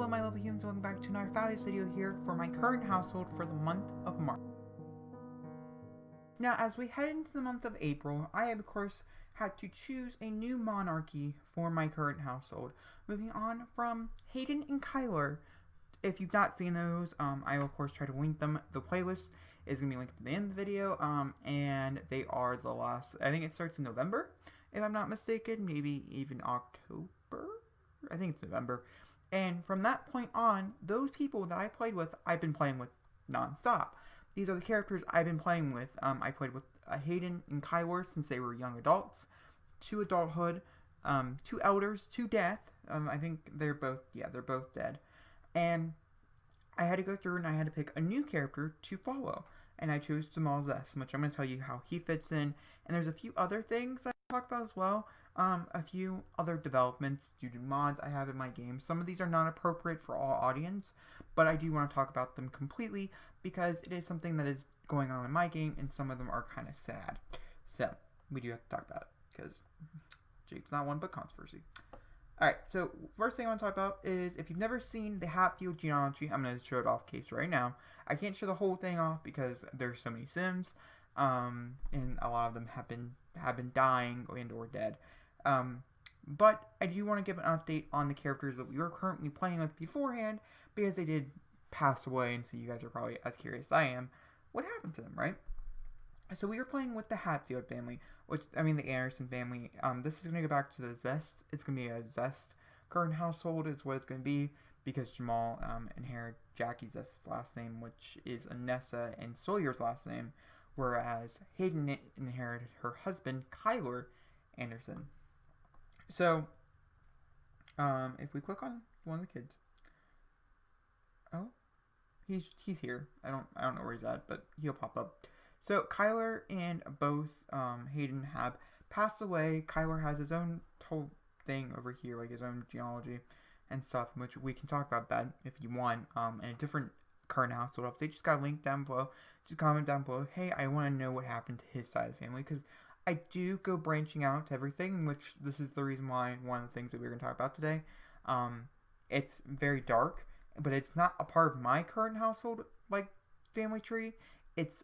Hello my lovely humans, welcome back to another fabulous video here for my current household for the month of March. Now as we head into the month of April, I have of course had to choose a new monarchy for my current household. Moving on from Hayden and Kyler. If you've not seen those, I will of course try to link them. The playlist is going to be linked at the end of the video, and they are the last, I think it starts in November, if I'm not mistaken, maybe even October? I think it's November. And from that point on, those people that I played with, I've been playing with non-stop. These are the characters I've been playing with. I played with Hayden and Kyler since they were young adults, to adulthood, to elders, to death. I think they're both dead. And I had to go through and I had to pick a new character to follow. And I chose Jamal Zest, which I'm going to tell you how he fits in. And there's a few other things I talk about as well. A few other developments due to mods I have in my game. Some of these are not appropriate for all audience, but I do want to talk about them completely because it is something that is going on in my game, and some of them are kind of sad. So, we do have to talk about it, because Jake's not one but controversy. Alright, so first thing I want to talk about is, if you've never seen the Hatfield genealogy, I'm going to show it off case right now. I can't show the whole thing off because there's so many Sims, and a lot of them have been dying and or dead. But I do want to give an update on the characters that we were currently playing with beforehand, because they did pass away, and so you guys are probably as curious as I am. What happened to them, right? So we were playing with the Hatfield family, the Anderson family. This is going to go back to the Zest. It's going to be a Zest current household is what it's going to be, because Jamal inherited Jackie Zest's last name, which is Anessa and Sawyer's last name, whereas Hayden inherited her husband, Kyler Anderson. So, if we click on one of the kids, oh, he's here. I don't know where he's at, but he'll pop up. So Kyler and both Hayden have passed away. Kyler has his own whole thing over here, like his own genealogy and stuff, which we can talk about that if you want. In a different current household update, just got a link down below. Just comment down below. Hey, I want to know what happened to his side of the family, because I do go branching out to everything, which this is the reason why one of the things that we're going to talk about today. It's very dark, but it's not a part of my current household, like, family tree. It's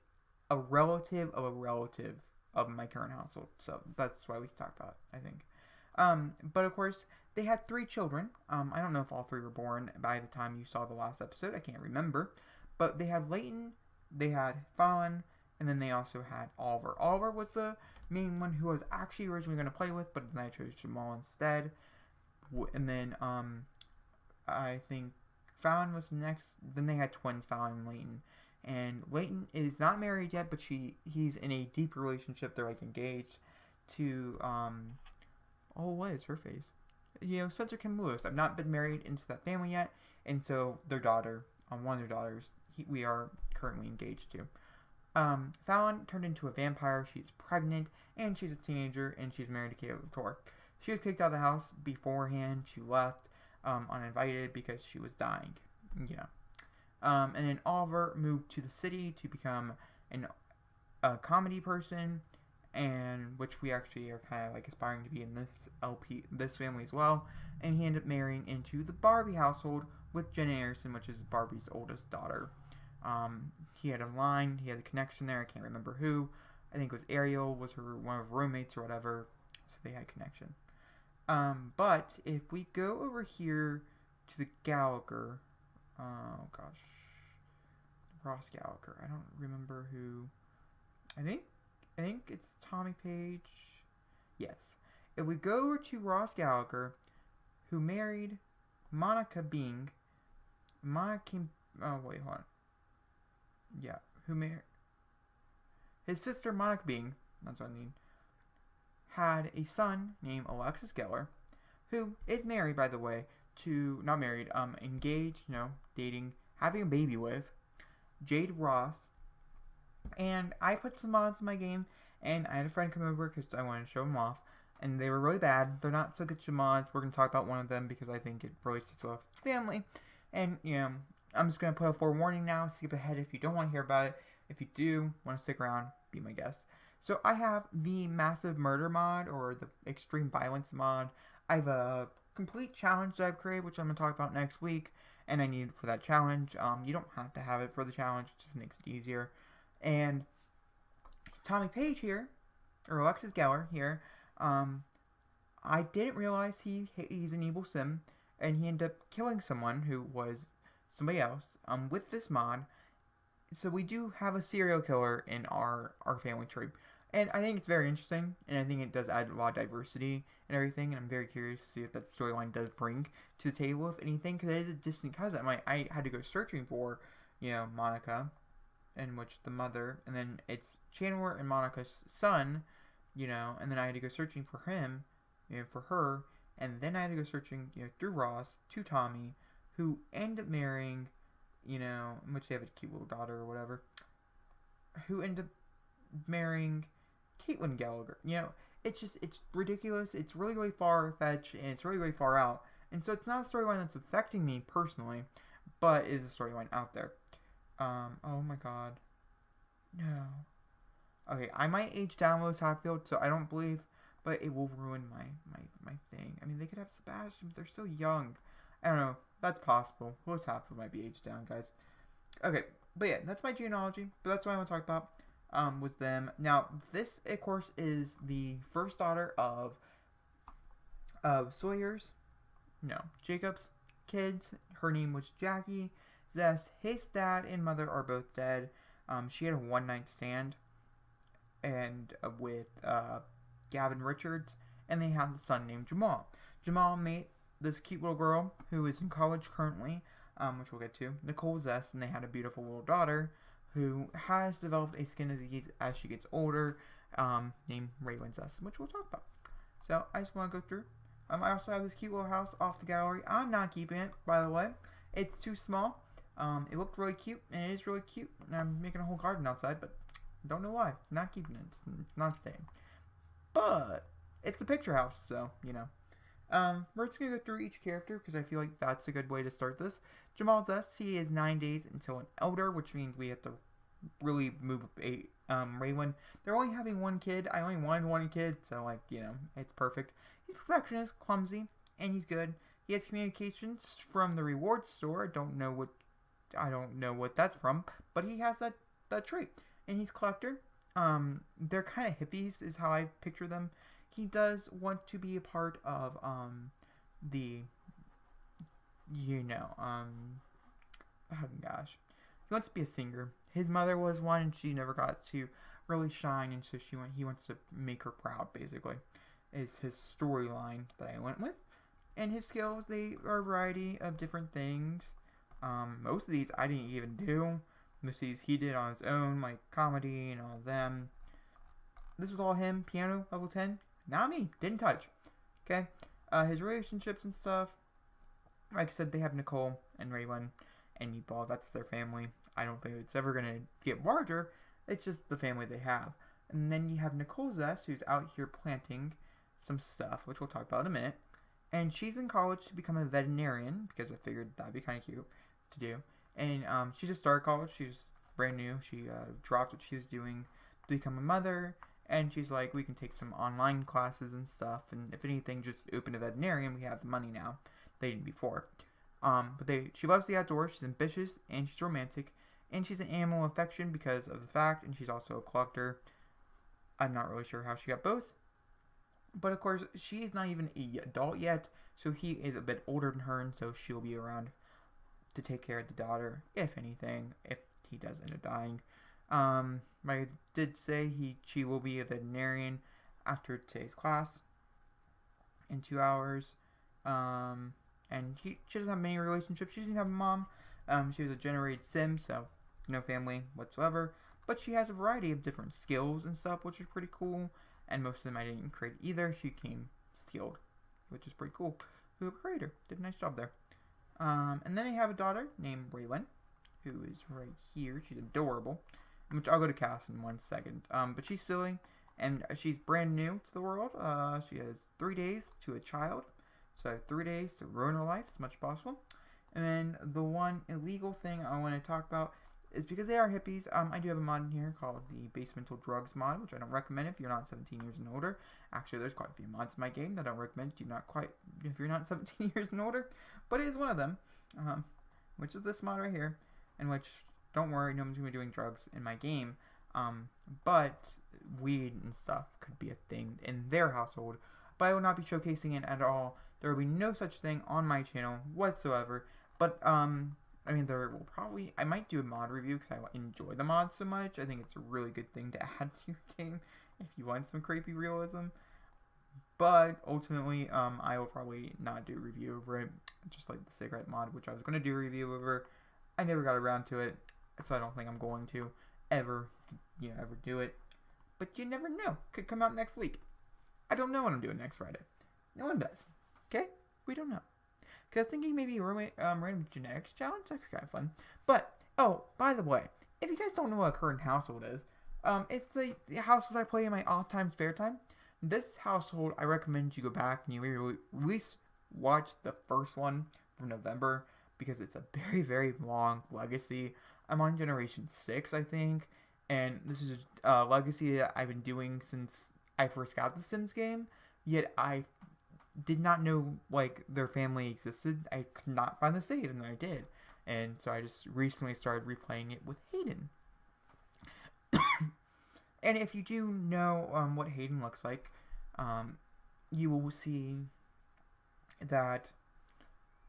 a relative of a relative of my current household. So that's why we can talk about it, I think. But of course, they had 3 children. I don't know if all 3 were born by the time you saw the last episode. I can't remember. But they had Leighton, they had Fallon, and then they also had Oliver. Oliver was the main one who I was actually originally going to play with, but then I chose Jamal instead. And then, I think Fallon was next. Then they had twins, Fallon and Leighton. And Leighton is not married yet, but he's in a deep relationship. They're, like, engaged to, oh, what is her face? Spencer Kim Lewis. I've not been married into that family yet, and so their daughter, one of their daughters, we are currently engaged to. Fallon turned into a vampire. She's pregnant, and she's a teenager, and she's married to Caleb Tor. She was kicked out of the house beforehand. She left uninvited because she was dying, and then Oliver moved to the city to become a comedy person, and which we actually are kind of like aspiring to be in this family as well. And he ended up marrying into the Barbie household with Jenna Anderson, which is Barbie's oldest daughter. He had a line, he had a connection there, I can't remember who. I think it was Ariel, was one of her roommates or whatever, so they had connection. But if we go over here to the Gallagher, oh gosh, Ross Gallagher, I don't remember who, I think it's Tommy Page, yes. If we go over to Ross Gallagher, who married Monica Bing, oh wait, hold on. Yeah, his sister Monica Bing, that's what I mean, had a son named Alexis Geller, who is married, by the way, not married, engaged, dating, having a baby with Jade Ross. And I put some mods in my game, and I had a friend come over because I wanted to show them off, and they were really bad. They're not so good to mods. We're going to talk about one of them because I think it really sits well with the family. And, I'm just going to put a forewarning now. Skip ahead if you don't want to hear about it. If you do want to stick around, be my guest. So I have the Massive Murder mod, or the Extreme Violence mod. I have a complete challenge that I've created, which I'm going to talk about next week, and I need for that challenge. You don't have to have it for the challenge, it just makes it easier. And Tommy Page here, or Alexis Geller here, I didn't realize he's an evil sim, and he ended up killing someone who was somebody else with this mod. So we do have a serial killer in our family tree. And I think it's very interesting, and I think it does add a lot of diversity and everything, and I'm very curious to see if that storyline does bring to the table, if anything, because it is a distant cousin. I had to go searching for, Monica, in which the mother, and then it's Chandler and Monica's son, and then I had to go searching for him, for her, and then I had to go searching, through Ross to Tommy, who ended up marrying, in which they have a cute little daughter or whatever, who ended up marrying Caitlin Gallagher. It's ridiculous. It's really, really far-fetched, and it's really, really far out. And so it's not a storyline that's affecting me personally, but it is a storyline out there. Oh my god. No. Okay, I might age download HATFIELD, so I don't believe, but it will ruin my thing. I mean, they could have Sebastian, but they're still young. I don't know. That's possible. Most HATFIELD might be aged down, guys. Okay, but yeah, that's my genealogy, but that's what I want to talk about. Was them. Now, this, of course, is the first daughter of Jacob's kids. Her name was Jackie. Zess, his dad and mother are both dead. She had a one-night stand and with Gavin Richards, and they had a son named Jamal. Jamal met this cute little girl who is in college currently, which we'll get to, Nicole Zess, and they had a beautiful little daughter who has developed a skin disease as she gets older, named Raylan Zess, which we'll talk about. So I just want to go through. I also have this cute little house off the gallery. I'm not keeping it, by the way. It's too small. It looked really cute, and it is really cute. And I'm making a whole garden outside, but don't know why. Not keeping it. It's not staying. But it's a picture house, so, we're just going to go through each character, because I feel like that's a good way to start this. Jamal Zess, he is 9 days until an elder, which means we have to really move Raylan. They're only having one kid. I only wanted one kid, so, it's perfect. He's perfectionist, clumsy, and he's good. He has communications from the reward store. I don't know what that's from, but he has that trait. And he's a collector. They're kind of hippies, is how I picture them. He does want to be a part of, oh gosh. He wants to be a singer. His mother was one, and she never got to really shine, and so he wants to make her proud, basically, is his storyline that I went with. And his skills, they are a variety of different things. Most of these I didn't even do. Most of these he did on his own, like comedy and all of them. This was all him, piano, level 10. Not me, didn't touch. Okay, his relationships and stuff. Like I said, they have Nicole and Raylan and Meatball. That's their family. I don't think it's ever going to get larger. It's just the family they have. And then you have Nicole Zess, who's out here planting some stuff, which we'll talk about in a minute. And she's in college to become a veterinarian, because I figured that'd be kind of cute to do. And she just started college. She's brand new. She dropped what she was doing to become a mother. And she's like, we can take some online classes and stuff. And if anything, just open a veterinarian. We have the money now. They didn't before. She loves the outdoors. She's ambitious and she's romantic. And she's an animal affection because of the fact. And she's also a collector. I'm not really sure how she got both. But of course, she's not even an adult yet. So he is a bit older than her. And so she'll be around to take care of the daughter, if anything, if he does end up dying. I did say she will be a veterinarian after today's class in 2 hours. And she doesn't have many relationships. She doesn't have a mom. She was a generated sim, so no family whatsoever. But she has a variety of different skills and stuff, which is pretty cool. And most of them I didn't create either. She came skilled, which is pretty cool. Who created her. Did a nice job there. And then they have a daughter named Raylan, who is right here. She's adorable, which I'll go to Cass in 1 second. But she's silly, and she's brand new to the world. She has 3 days to a child, so I have 3 days to ruin her life as much as possible. And then the one illegal thing I want to talk about is because they are hippies. I do have a mod in here called the Basemental Drugs mod, which I don't recommend if you're not 17 years and older. Actually, there's quite a few mods in my game that I don't recommend if you're not 17 years and older, but it is one of them, which is this mod right here, in which, don't worry, no one's going to be doing drugs in my game, but weed and stuff could be a thing in their household, but I will not be showcasing it at all. There will be no such thing on my channel whatsoever, but, I mean, there will probably, I might do a mod review because I enjoy the mod so much. I think it's a really good thing to add to your game if you want some creepy realism. But ultimately, I will probably not do a review over it, just like the cigarette mod, which I was going to do a review over. I never got around to it, so I don't think I'm going to ever do it. But you never know. Could come out next week. I don't know what I'm doing next Friday. No one does. Okay? We don't know. Because thinking maybe random genetics challenge, that could be kind of fun. But, oh, by the way, if you guys don't know what a current household is, it's the household I play in my all-time spare time. This household, I recommend you go back and you at least watch the first one from November, because it's a very, very long legacy. I'm on Generation 6, I think, and this is a legacy that I've been doing since I first got the Sims game, yet I did not know, like, their family existed. I could not find the save, and then I did. And so I just recently started replaying it with Hayden. And if you do know what Hayden looks like, you will see that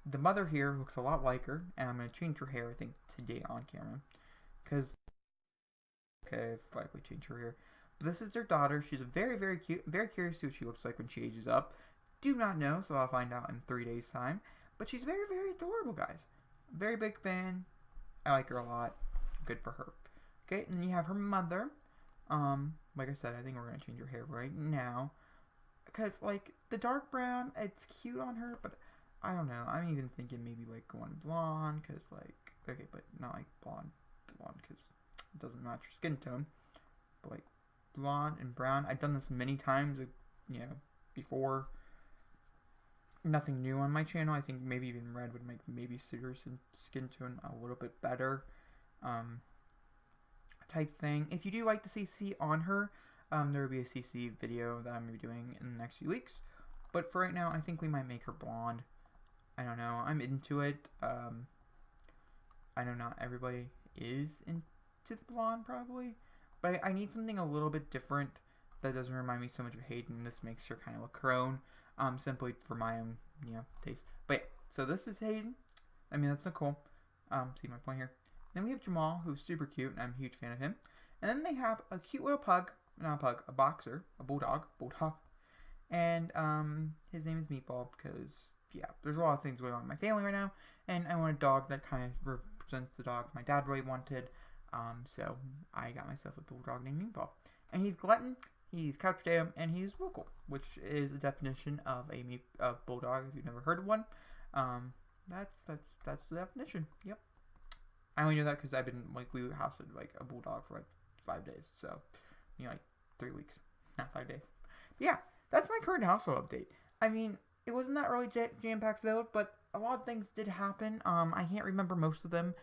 the mother here looks a lot like her, and I'm going to change her hair, I think, today on camera. Because, okay, if I change her hair. But this is their daughter. She's very, very cute. I'm very curious to see what she looks like when she ages up. Do not know, so I'll find out in 3 days' time. But she's very, very adorable, guys. Very big fan. I like her a lot. Good for her. Okay, and then you have her mother. Like I said, I think we're going to change her hair right now. Because, like, the dark brown, it's cute on her, but I don't know. I'm even thinking maybe, like, going blonde, because, like, okay, but not, like, blonde, because it doesn't match her skin tone. But, like, blonde and brown. I've done this many times, you know, before. Nothing new on my channel. I think maybe even red would make maybe suit skin tone a little bit better. Type thing. If you do like the CC on her, there will be a CC video that I'm going to be doing in the next few weeks. But for right now, I think we might make her blonde. I don't know. I'm into it. I know not everybody is into the blonde, probably. But I need something a little bit different that doesn't remind me so much of Hayden. This makes her kind of look her own. Simply for my own, taste. But yeah, so this is Hayden. I mean, that's so cool. See my point here. Then we have Jamal, who's super cute, and I'm a huge fan of him. And then they have a cute little pug, not a pug, a boxer, a bulldog, and his name is Meatball, because yeah, there's a lot of things going on in my family right now, and I want a dog that kind of represents the dog my dad really wanted. So I got myself a bulldog named Meatball, and he's glutton. He's couch potato, and he's vocal, which is a definition of a bulldog. If you've never heard of one, that's the definition. Yep. I only know that because I've been we housed like a bulldog for like 5 days, so like 3 weeks, not 5 days. But yeah, that's my current household update. I mean, it wasn't that really jam-packed filled, but a lot of things did happen. I can't remember most of them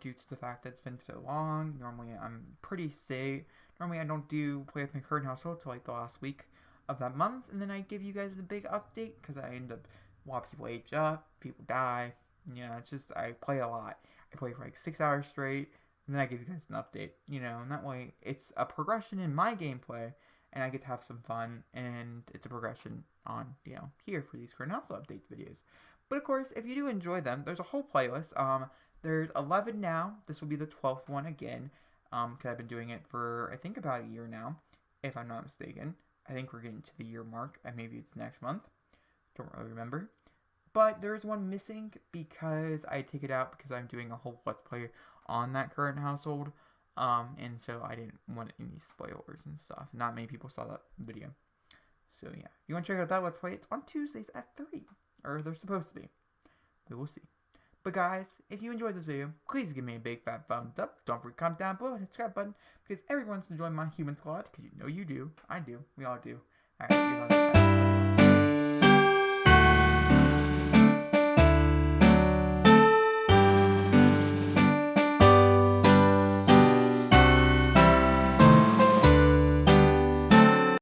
due to the fact that it's been so long. Normally, I'm pretty safe. Normally, I don't play with my current household till like the last week of that month, and then I give you guys the big update because I end up, while people age up, people die. It's just, I play a lot. I play for like 6 hours straight, and then I give you guys an update, and that way it's a progression in my gameplay, and I get to have some fun, and it's a progression on, here for these current household updates videos. But of course, if you do enjoy them, there's a whole playlist. There's 11 now. This will be the 12th one again. Because I've been doing it for, I think, about a year now, if I'm not mistaken. I think we're getting to the year mark, and maybe it's next month. Don't really remember. But there's one missing because I take it out because I'm doing a whole Let's Play on that current household. And so I didn't want any spoilers and stuff. Not many people saw that video. So yeah, if you want to check out that Let's Play, it's on Tuesdays at 3. Or they're supposed to be. We will see. But guys, if you enjoyed this video, please give me a big fat thumbs up. Don't forget to comment down below and hit the subscribe button because everyone wants to join my human squad. Because you know you do. I do. We all do. Alright, see you on the next time.